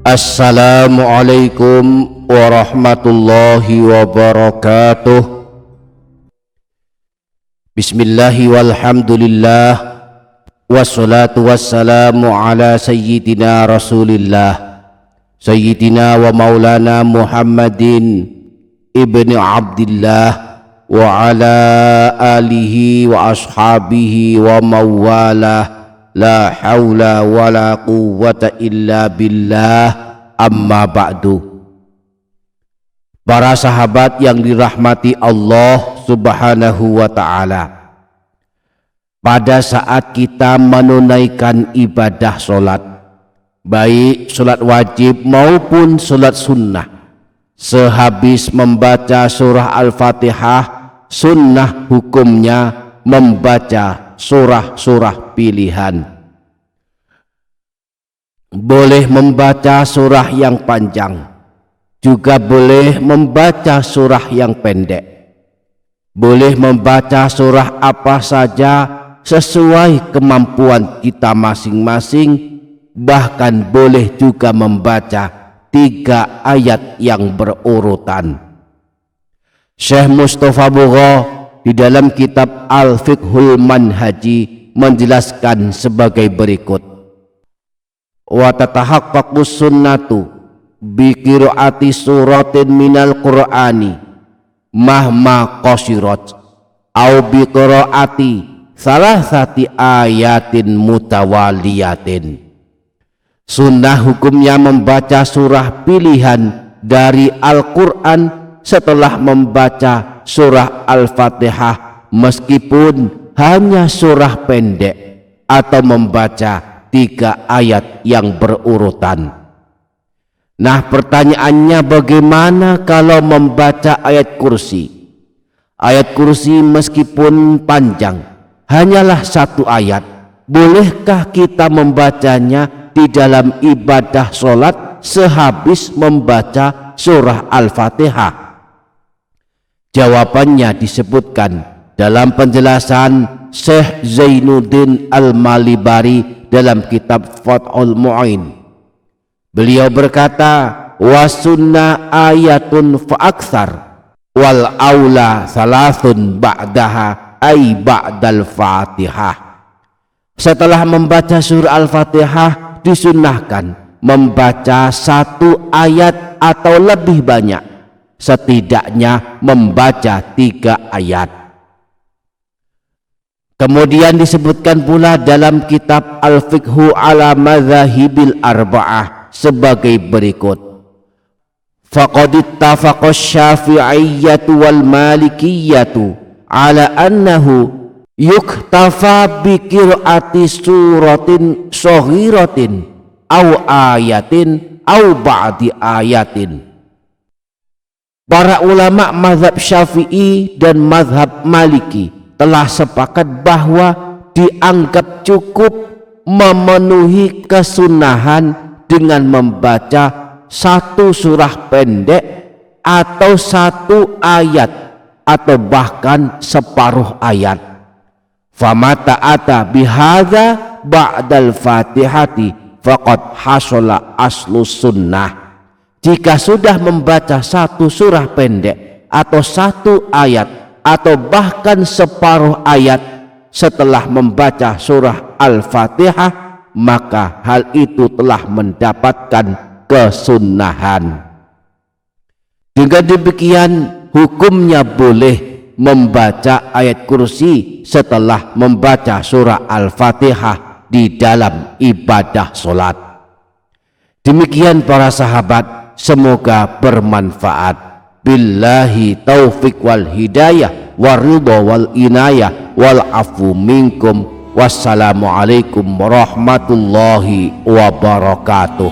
Assalamualaikum warahmatullahi wabarakatuh. Bismillahi walhamdulillah, wassalatu wassalamu ala sayyidina rasulillah, sayyidina wa maulana Muhammadin ibni Abdillah wa ala alihi wa ashabihi wa mawalah. La haula wa la quwwata illa billah, amma ba'du. Para sahabat yang dirahmati Allah subhanahu wa ta'ala, pada saat kita menunaikan ibadah sholat, baik sholat wajib maupun sholat sunnah, sehabis membaca surah Al-Fatihah, sunnah hukumnya membaca surah-surah pilihan. Boleh membaca surah yang panjang, juga boleh membaca surah yang pendek. Boleh membaca surah apa saja sesuai kemampuan kita masing-masing. Bahkan boleh juga membaca 3 ayat yang berurutan. Syekh Mustafa Bugha di dalam kitab Al-Fiqhul Manhaji menjelaskan sebagai berikut: wa tatahaqqaqus sunnatu bi qiraati suratin minal qur'ani mahma qasirat au bi qiraati salasati ayatin mutawaliyatin. Sunnah hukumnya membaca surah pilihan dari Al-Quran setelah membaca surah Al-Fatihah, meskipun hanya surah pendek, atau membaca 3 ayat yang berurutan. Nah, pertanyaannya, bagaimana kalau membaca ayat kursi? Ayat kursi meskipun panjang, hanyalah 1 ayat. Bolehkah kita membacanya di dalam ibadah sholat sehabis membaca surah Al-Fatihah? Jawabannya disebutkan dalam penjelasan Syekh Zainuddin Al-Malibari dalam kitab Fathul Mu'in. Beliau berkata, wa sunnah ayatun fa'aksar wal aula salasun ba'daha ay ba'dal fatihah. Setelah membaca surah Al-Fatihah, disunnahkan membaca 1 ayat atau lebih banyak, setidaknya membaca 3 ayat. Kemudian disebutkan pula dalam kitab Al-Fiqhu ala Madzahibil Arba'ah sebagai berikut: faqad ittafaqa Syafi'iyyatu wal Malikiyyatu ala annahu yuktafa bi qiraati suratin shaghiratin aw ayatin aw ba'di ayatin. Para ulama mazhab Syafi'i dan mazhab Maliki telah sepakat bahwa dianggap cukup memenuhi kesunahan dengan membaca 1 surah pendek atau 1 ayat atau bahkan separuh ayat. Famata ata bihadza ba'dal fatihati faqad hasala aslus sunnah. Jika sudah membaca 1 surah pendek atau 1 ayat atau bahkan separuh ayat setelah membaca surah Al-Fatihah, maka hal itu telah mendapatkan kesunahan. Dengan demikian, hukumnya boleh membaca ayat kursi setelah membaca surah Al-Fatihah di dalam ibadah sholat. Demikian para sahabat, semoga bermanfaat. Billahi taufiq wal hidayah waridha wal inayah wal afu minkum. Wassalamualaikum warahmatullahi wabarakatuh.